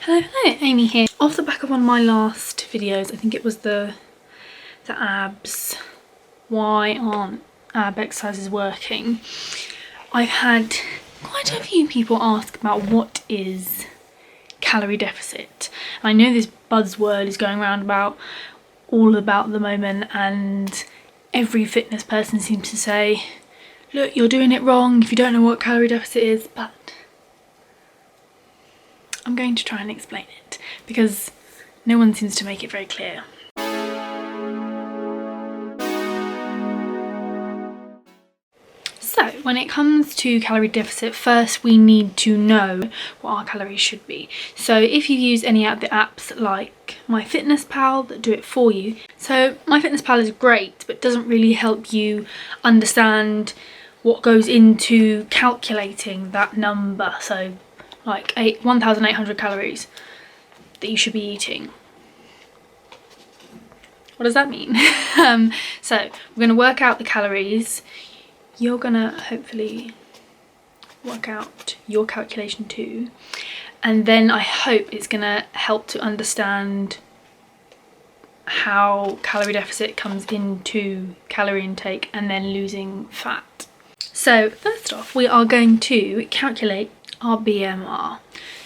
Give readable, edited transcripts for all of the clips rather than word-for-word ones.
Hello, Amy here. Off the back of one of my last videos, I think it was the abs, why aren't ab exercises working? I've had quite a few people ask about what is calorie deficit. I know this buzzword is going around all about the moment, and every fitness person seems to say, look, you're doing it wrong if you don't know what calorie deficit is, but I'm going to try and explain it because no one seems to make it very clear. So when it comes to calorie deficit, first we need to know what our calories should be. So if you use any of the apps like MyFitnessPal that do it for you. So MyFitnessPal is great, but doesn't really help you understand what goes into calculating that number. So like 1,800 calories that you should be eating. What does that mean? So we're going to work out the calories. You're going to hopefully work out your calculation too. And then I hope it's going to help to understand how calorie deficit comes into calorie intake and then losing fat. So first off, we are going to calculate our BMR.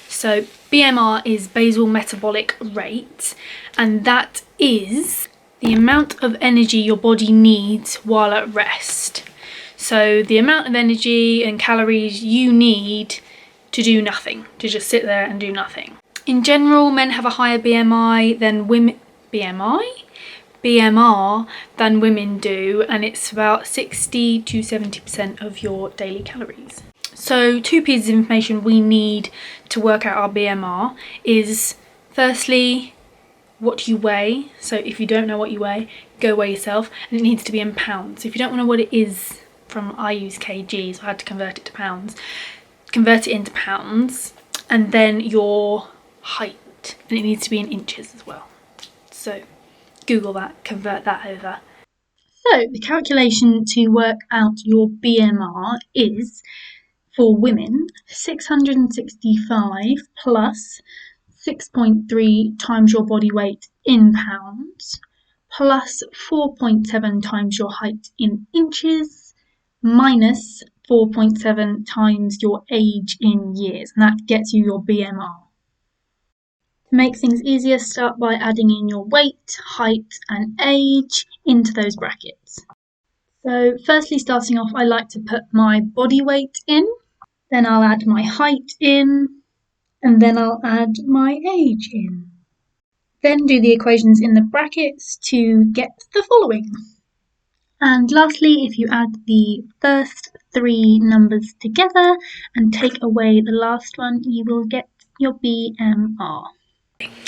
So BMR is basal metabolic rate, and that is the amount of energy your body needs while at rest. So the amount of energy and calories you need to do nothing, to just sit there and do nothing. In general, men have a higher BMR than women do, and it's about 60 to 70% of your daily calories. So 2 pieces of information we need to work out our BMR is firstly what you weigh. So if you don't know what you weigh, go weigh yourself, and it needs to be in pounds. So if you don't know what it is, I use kgs, so I had to convert it to pounds. Convert it into pounds, and then your height, and it needs to be in inches as well. So Google that, convert that over. So the calculation to work out your BMR is, for women, 665 plus 6.3 times your body weight in pounds, plus 4.7 times your height in inches, minus 4.7 times your age in years, and that gets you your BMR. To make things easier, start by adding in your weight, height and age into those brackets. So firstly, starting off, I like to put my body weight in, then I'll add my height in, and then I'll add my age in. Then do the equations in the brackets to get the following. And lastly, if you add the first 3 numbers together and take away the last one, you will get your BMR.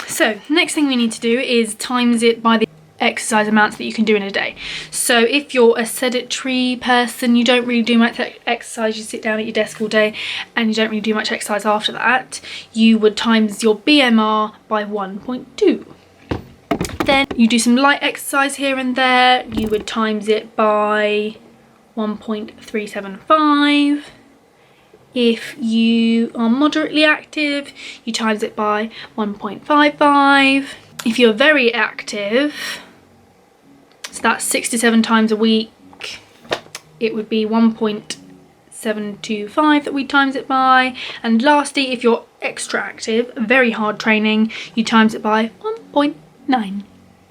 So next thing we need to do is times it by the exercise amounts that you can do in a day. So if you're a sedentary person, you don't really do much exercise, you sit down at your desk all day and you don't really do much exercise after that, you would times your BMR by 1.2. Then you do some light exercise here and there, you would times it by 1.375. If you are moderately active, you times it by 1.55. If you're very active, so that's 6 to 7 times a week, it would be 1.725 that we times it by. And lastly, if you're extra active, very hard training, you times it by 1.9.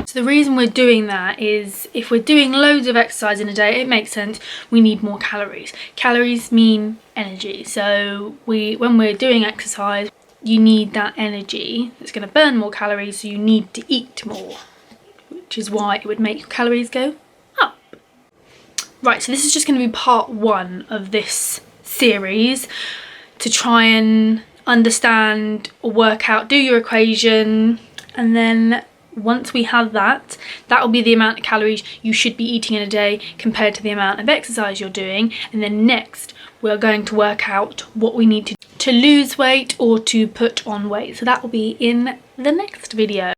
So the reason we're doing that is if we're doing loads of exercise in a day, it makes sense, we need more calories. Calories mean energy. So when we're doing exercise, you need that energy that's going to burn more calories, so you need to eat more, which is why it would make your calories go up. Right, so this is just going to be part 1 of this series to try and understand or work out, do your equation, and then once we have that will be the amount of calories you should be eating in a day compared to the amount of exercise you're doing. And then next we're going to work out what we need to lose weight or to put on weight. So that will be in the next video.